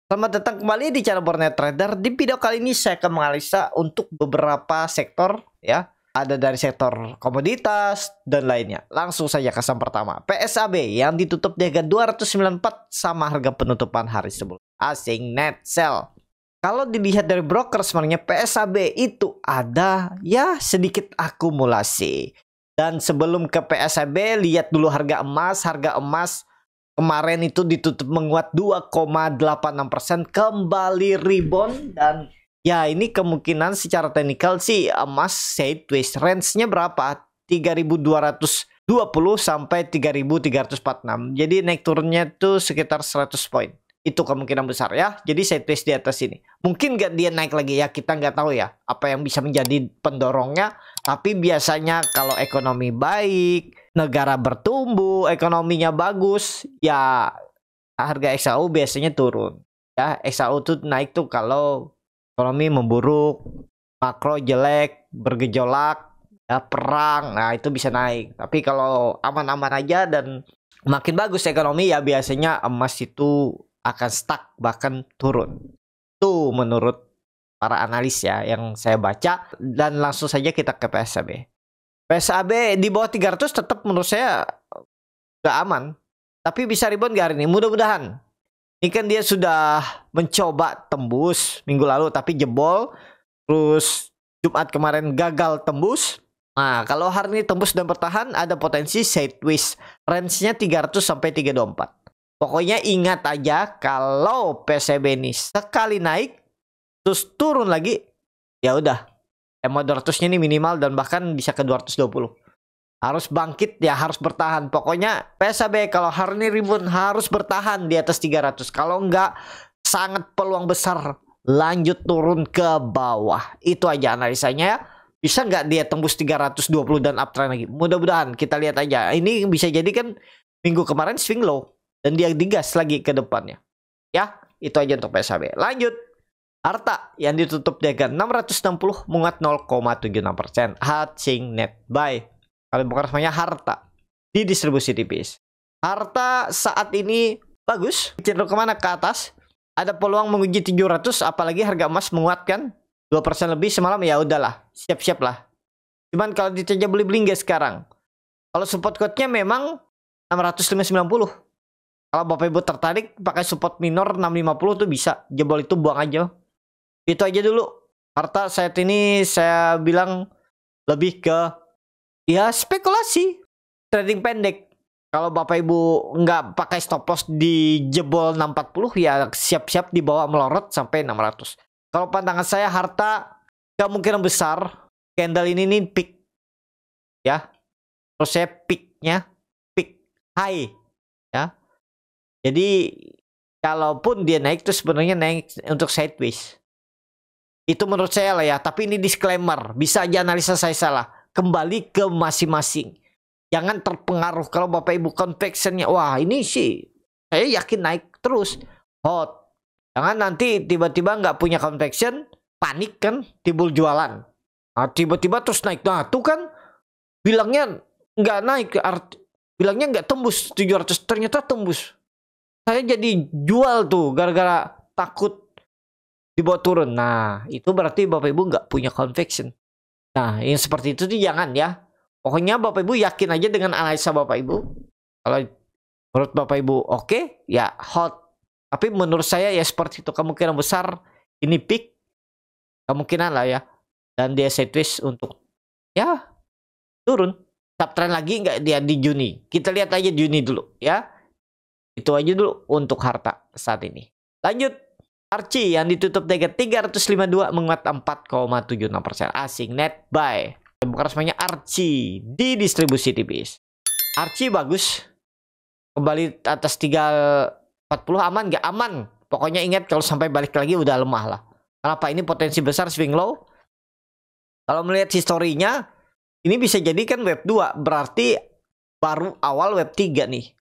Selamat datang kembali di channel Borneo Trader. Di video kali ini saya akan menganalisa untuk beberapa sektor ya. Ada dari sektor komoditas dan lainnya. Langsung saja ke saham pertama. PSAB yang ditutup di harga 294 sama harga penutupan hari sebelum. Asing net sell. Kalau dilihat dari broker sebenarnya PSAB itu ada ya sedikit akumulasi. Dan sebelum ke PSAB lihat dulu harga emas. Harga emas kemarin itu ditutup menguat 2,86%, kembali rebound, dan ya ini kemungkinan secara teknikal sih emas sideways. Range-nya berapa? 3.220 sampai 3.346. Jadi naik turunnya tuh sekitar 100 poin. Itu kemungkinan besar ya. Jadi sideways di atas ini. Mungkin nggak dia naik lagi ya, kita nggak tahu ya apa yang bisa menjadi pendorongnya. Tapi biasanya kalau ekonomi baik, negara bertumbuh, ekonominya bagus, ya harga XAU biasanya turun. Ya, XAU tuh naik tuh kalau ekonomi memburuk, makro jelek, bergejolak, ya perang, nah itu bisa naik. Tapi kalau aman-aman aja dan makin bagus ekonomi, ya biasanya emas itu akan stuck bahkan turun. Itu menurut para analis ya yang saya baca. Dan langsung saja kita ke PSAB. PSAB di bawah 300 tetap menurut saya gak aman. Tapi bisa rebound gak hari ini? Mudah-mudahan. Ini kan dia sudah mencoba tembus minggu lalu tapi jebol. Terus Jumat kemarin gagal tembus. Nah, kalau hari ini tembus dan bertahan, ada potensi sideways. Range-nya 300 sampai 324. Pokoknya ingat aja kalau PSAB ini sekali naik terus turun lagi, ya udah. MA200-nya ini minimal dan bahkan bisa ke 220. Harus bangkit ya, harus bertahan. Pokoknya PSAB kalau hari ini rebound harus bertahan di atas 300. Kalau enggak, sangat peluang besar lanjut turun ke bawah. Itu aja analisanya ya. Bisa nggak dia tembus 320 dan uptrend lagi? Mudah-mudahan, kita lihat aja. Ini bisa jadi kan minggu kemarin swing low dan dia digas lagi ke depannya. Ya, itu aja untuk PSAB. Lanjut. Harta yang ditutup di harga 660 menguat 0,76%. Asing net buy. Kalau bukan namanya Harta di distribusi tipis. Harta saat ini bagus, cenderung kemana? Ke atas. Ada peluang menguji 700, apalagi harga emas menguatkan 2% lebih semalam, ya udahlah, siap-siap lah. Cuman kalau ditanya beli-beli nggak sekarang. Kalau support quote-nya memang 690. Kalau Bapak Ibu tertarik pakai support minor 650 tuh bisa. Jebol itu buang aja. Itu aja dulu. Harta saat ini saya bilang lebih ke ya spekulasi, trading pendek. Kalau Bapak Ibu nggak pakai stop loss di jebol 640, ya siap-siap dibawa melorot sampai 600. Kalau pandangan saya harta kemungkinan besar candle ini nih peak ya. Terus saya peaknya peak high ya. Jadi kalaupun dia naik tuh sebenarnya naik untuk sideways. Itu menurut saya lah ya, tapi ini disclaimer, bisa aja analisa saya salah. Kembali ke masing-masing. Jangan terpengaruh kalau Bapak Ibu convictionnya, wah ini sih saya yakin naik terus, hot. Jangan nanti tiba-tiba nggak punya conviction, panik kan, timbul jualan. Nah, tiba-tiba terus naik. Nah tuh kan bilangnya nggak naik, bilangnya nggak tembus 700, ternyata tembus. Saya jadi jual tuh gara-gara takut dibawa turun. Nah, itu berarti Bapak Ibu nggak punya conviction. Nah, yang seperti itu tuh jangan ya. Pokoknya Bapak Ibu yakin aja dengan analisa Bapak Ibu. Kalau menurut Bapak Ibu oke, ya hot. Tapi menurut saya ya seperti itu. Kemungkinan besar ini peak. Kemungkinan lah ya. Dan dia sideways untuk ya turun. Subtrend lagi nggak dia di Juni. Kita lihat aja Juni dulu ya. Itu aja dulu untuk harta saat ini. Lanjut. Archie yang ditutup di 352 menguat 4,76%. Asing net buy. Bukan semuanya Archie di distribusi tipis. Archie bagus. Kembali atas 340 aman nggak? Aman. Pokoknya ingat kalau sampai balik lagi udah lemah lah. Kenapa? Ini potensi besar swing low. Kalau melihat historinya, ini bisa jadi kan web 2. Berarti baru awal web 3 nih.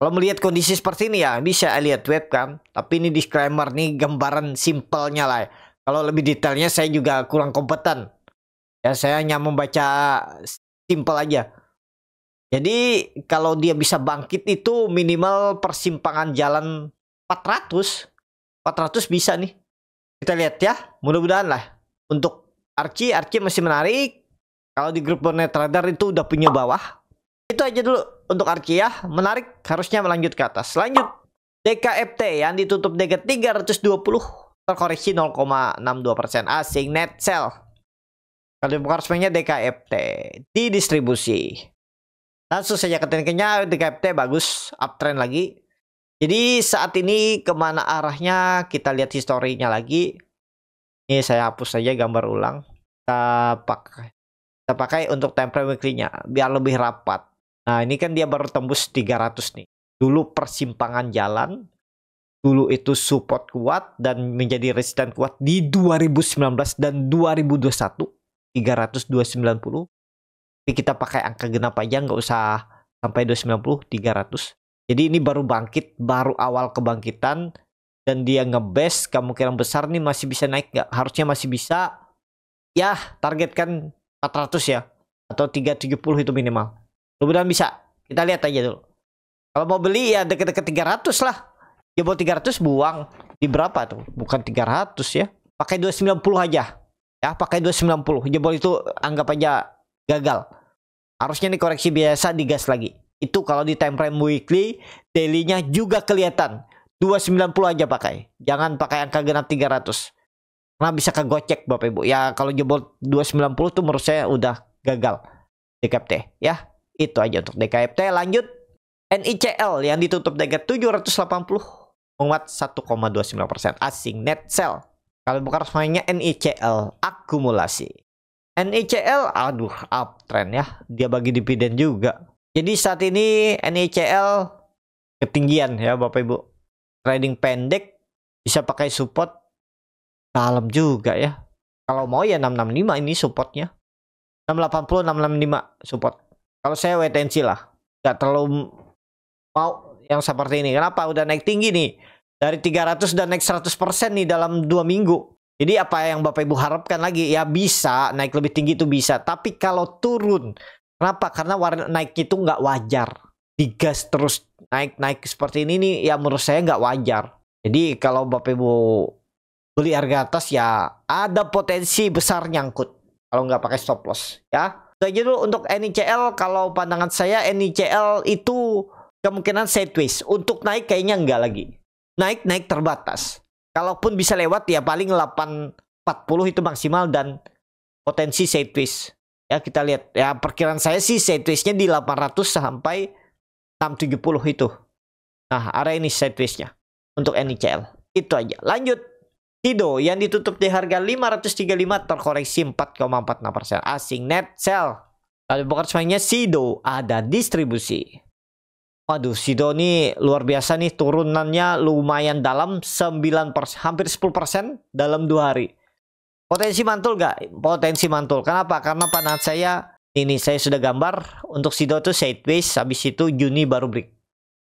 Kalau melihat kondisi seperti ini ya bisa lihat web kan. Tapi ini disclaimer nih, gambaran simpelnya lah. Kalau lebih detailnya saya juga kurang kompeten. Ya saya hanya membaca simpel aja. Jadi kalau dia bisa bangkit itu minimal persimpangan jalan 400. 400 bisa nih. Kita lihat ya, mudah-mudahan lah. Untuk Archie masih menarik. Kalau di grup Bonnet Radar itu udah punya bawah. Itu aja dulu untuk Archie ya, menarik, harusnya melanjut ke atas. Lanjut DKFT yang ditutup DG 320, terkoreksi 0,62%. Asing net sell. Kalau buka resminya DKFT di distribusi. Langsung saja ke tekniknya, DKFT bagus, uptrend lagi. Jadi saat ini kemana arahnya, kita lihat historinya lagi. Ini saya hapus saja gambar ulang. Kita pakai untuk time frame weekly-nya biar lebih rapat. Nah ini kan dia baru tembus 300 nih. Dulu persimpangan jalan. Dulu itu support kuat dan menjadi resisten kuat di 2019 dan 2021. 300-290. Tapi kita pakai angka genap aja, nggak usah sampai 290, 300. Jadi ini baru bangkit, baru awal kebangkitan. Dan dia ngebest, kemungkinan besar nih masih bisa naik nggak? Harusnya masih bisa. Ya, targetkan 400 ya. Atau 370 itu minimal. Mudah-mudahan bisa. Kita lihat aja dulu. Kalau mau beli ya deket-deket 300 lah. Ya buat 300 buang. Di berapa tuh? Bukan 300 ya. Pakai 290 aja. Ya, pakai 290. Jebol itu anggap aja gagal. Harusnya nih koreksi biasa digas lagi. Itu kalau di time frame weekly, daily-nya juga kelihatan. 290 aja pakai. Jangan pakai angka genap 300. Karena bisa kegocek Bapak Ibu. Ya kalau jebol 290 tuh menurut saya udah gagal. DKFT ya. Itu aja untuk DKFT. Lanjut NICL yang ditutup DG 780 menguat 1,29%. Asing net sell. Kalau bukan resminya NICL akumulasi. NICL aduh uptrend ya. Dia bagi dividen juga. Jadi saat ini NICL ketinggian ya Bapak Ibu. Trading pendek bisa pakai support dalam juga ya. Kalau mau ya 665 ini supportnya. 680 665 support. Kalau saya wait and see lah. Gak terlalu mau yang seperti ini. Kenapa? Udah naik tinggi nih. Dari 300 dan naik 100% nih dalam 2 minggu. Jadi apa yang Bapak Ibu harapkan lagi? Ya bisa, naik lebih tinggi itu bisa. Tapi kalau turun, kenapa? Karena warna naiknya itu nggak wajar. Digas terus naik-naik seperti ini nih, ya menurut saya nggak wajar. Jadi kalau Bapak Ibu beli harga atas ya ada potensi besar nyangkut. Kalau nggak pakai stop loss ya. Itu aja dulu untuk NICL. Kalau pandangan saya NICL itu kemungkinan sideways. Untuk naik kayaknya nggak lagi. Naik terbatas. Kalaupun bisa lewat ya paling 840 itu maksimal dan potensi sideways. Ya kita lihat ya perkiraan saya sih sideways-nya di 800 sampai 670 itu. Nah, area ini sideways-nya untuk NICL. Itu aja. Lanjut. SIDO yang ditutup di harga 535 terkoreksi 4,46%. Asing net sell. Kalau bukan semuanya SIDO ada distribusi. Waduh, SIDO ini luar biasa nih, turunannya lumayan dalam 9%, hampir 10% dalam 2 hari. Potensi mantul gak? Potensi mantul. Kenapa? Karena pandangan saya, ini saya sudah gambar untuk SIDO itu sideways, habis itu Juni baru break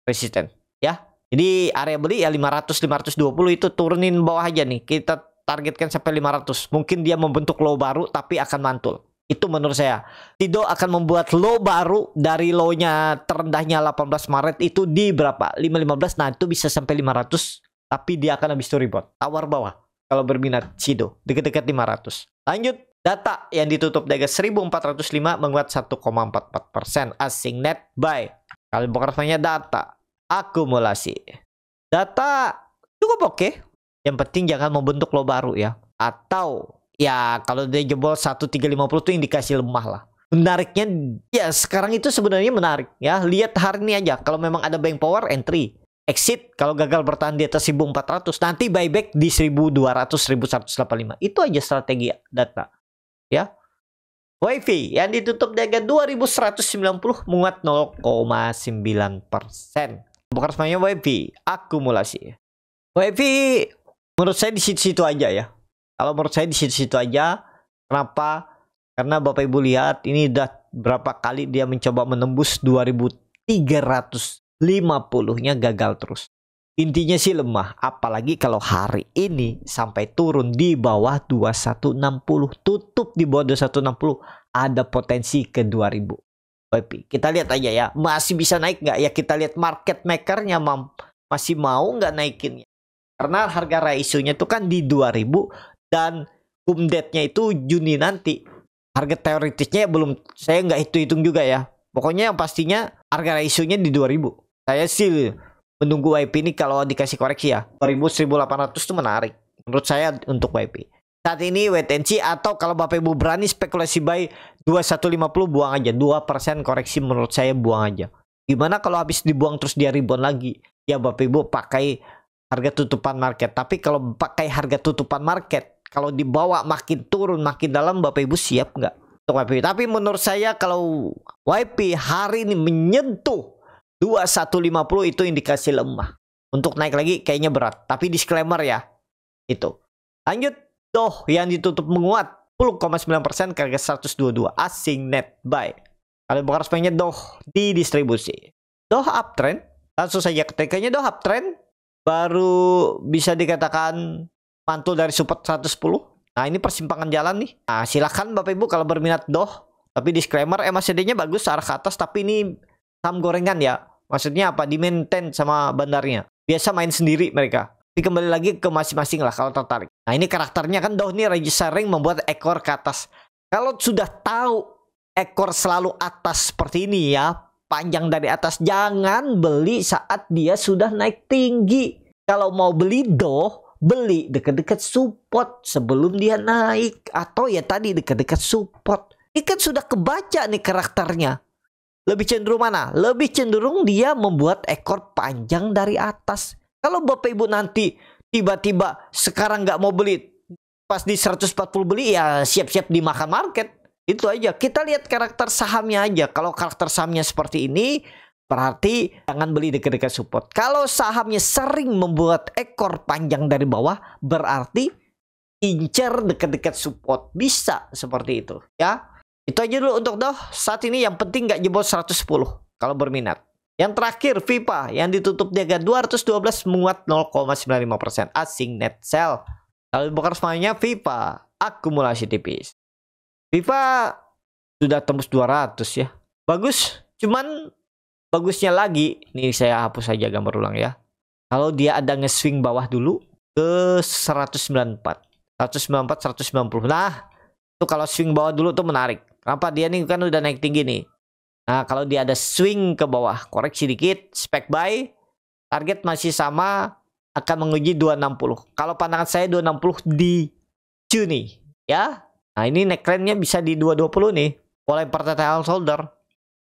resisten. Ya, jadi area beli ya 500-520 itu turunin bawah aja nih. Kita targetkan sampai 500. Mungkin dia membentuk low baru tapi akan mantul. Itu menurut saya. SIDO akan membuat low baru dari low-nya terendahnya 18 Maret itu di berapa? 515. Nah, itu bisa sampai 500. Tapi dia akan habis itu rebound. Tawar bawah. Kalau berminat SIDO. Dekat-dekat 500. Lanjut. Data yang ditutup DG 1405 menguat 1,44%. Asing net buy. Kalau bukan rasanya data. Akumulasi. Data cukup oke. Yang penting jangan membentuk low baru ya. Atau ya kalau dia jebol 1350 itu indikasi lemah lah. Menariknya ya sekarang itu sebenarnya menarik ya. Lihat hari ini aja. Kalau memang ada buying power entry. Exit kalau gagal bertahan di atas 1400. Nanti buyback di 1200 1185. Itu aja strategi data. Ya. WiFi yang ditutup di harga 2190 menguat 0,9%. Bukan semuanya WiFi akumulasi. WiFi menurut saya di situ-situ aja ya. Kalau menurut saya di situ-situ aja. Kenapa? Karena Bapak Ibu lihat ini udah berapa kali dia mencoba menembus 2350-nya gagal terus. Intinya sih lemah. Apalagi kalau hari ini sampai turun di bawah 2160. Tutup di bawah 2160. Ada potensi ke 2000. WiFi. Kita lihat aja ya. Masih bisa naik nggak? Ya kita lihat market makernya masih mau nggak naikinnya. Karena harga ratio-nya itu kan di 2000 dan cum date-nya itu Juni nanti. Harga teoritisnya belum, saya nggak hitung juga ya. Pokoknya yang pastinya harga ratio-nya di 2000. Saya sih menunggu YP ini kalau dikasih koreksi ya. 1800 itu menarik menurut saya untuk YP. Saat ini wait and see, atau kalau Bapak Ibu berani spekulasi buy 2150 buang aja. 2% koreksi menurut saya buang aja. Gimana kalau habis dibuang terus dia rebound lagi? Ya Bapak Ibu pakai harga tutupan market. Tapi kalau pakai harga tutupan market, kalau dibawa makin turun makin dalam, Bapak Ibu siap nggak untuk YP? Tapi menurut saya kalau YP hari ini menyentuh 2150 itu indikasi lemah. Untuk naik lagi kayaknya berat. Tapi disclaimer ya. Itu. Lanjut. Doh yang ditutup menguat 10,9% ke harga 122. Asing net buy. Kalau bukan responnya Doh di distribusi. Doh uptrend. Langsung saja ketikanya Doh uptrend. Baru bisa dikatakan mantul dari support 110. Nah ini persimpangan jalan nih. Nah silahkan Bapak Ibu kalau berminat Doh. Tapi disclaimer MACD-nya bagus arah ke atas. Tapi ini saham gorengan ya. Maksudnya apa? Di maintain sama bandarnya. Biasa main sendiri mereka. Tapi kembali lagi ke masing-masing lah kalau tertarik. Nah ini karakternya kan Doh nih sering membuat ekor ke atas. Kalau sudah tahu ekor selalu atas seperti ini ya, panjang dari atas, jangan beli saat dia sudah naik tinggi. Kalau mau beli Doh, beli dekat-dekat support sebelum dia naik. Atau ya tadi dekat-dekat support. Ini kan sudah kebaca nih karakternya. Lebih cenderung mana? Lebih cenderung dia membuat ekor panjang dari atas. Kalau Bapak Ibu nanti tiba-tiba sekarang nggak mau beli, pas di 140 beli, ya siap-siap dimakan market. Itu aja. Kita lihat karakter sahamnya aja. Kalau karakter sahamnya seperti ini, berarti jangan beli dekat-dekat support. Kalau sahamnya sering membuat ekor panjang dari bawah, berarti incer dekat-dekat support. Bisa seperti itu ya. Itu aja dulu untuk Doh. Saat ini yang penting nggak jebol 110 kalau berminat. Yang terakhir VIPA yang ditutup di harga 212 menguat 0,95%. Asing net sell. Kalau bukan semuanya VIPA akumulasi tipis. VIPA sudah tembus 200 ya. Bagus. Cuman bagusnya lagi. Nih saya hapus saja gambar ulang ya. Kalau dia ada nge-swing bawah dulu ke 194. 194, 190. Nah itu kalau swing bawah dulu tuh menarik. Kenapa? Dia nih kan udah naik tinggi nih. Nah, kalau dia ada swing ke bawah, koreksi dikit, spek buy, target masih sama, akan menguji 260. Kalau pandangan saya 260 di Juni, ya. Nah, ini neckline-nya bisa di 220 nih. Mulai pertanyaan shoulder,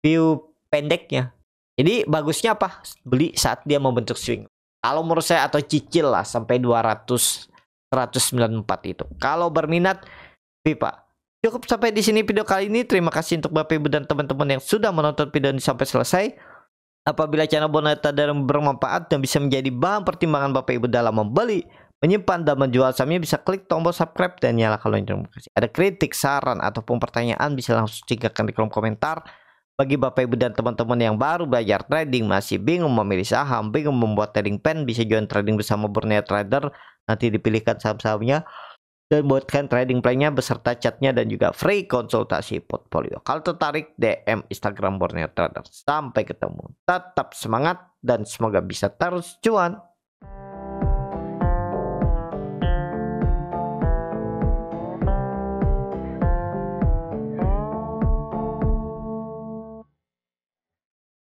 view pendeknya. Jadi, bagusnya apa? Beli saat dia membentuk swing. Kalau menurut saya, atau cicil lah, sampai 200, 194 itu. Kalau berminat, VIPA. Cukup sampai di sini video kali ini. Terima kasih untuk Bapak Ibu dan teman-teman yang sudah menonton video ini sampai selesai. Apabila channel Boneta dan bermanfaat dan bisa menjadi bahan pertimbangan Bapak Ibu dalam membeli, menyimpan dan menjual sahamnya, bisa klik tombol subscribe dan nyalakan lonceng notifikasi. Ada kritik, saran ataupun pertanyaan bisa langsung tinggalkan di kolom komentar. Bagi Bapak Ibu dan teman-teman yang baru belajar trading, masih bingung memilih saham, bingung membuat trading plan, bisa join trading bersama Borneo Trader. Nanti dipilihkan saham-sahamnya dan buatkan trading plan-nya beserta chatnya dan juga free konsultasi portfolio. Kalau tertarik, DM Instagram Borneo Trader. Sampai ketemu. Tetap semangat dan semoga bisa terus cuan.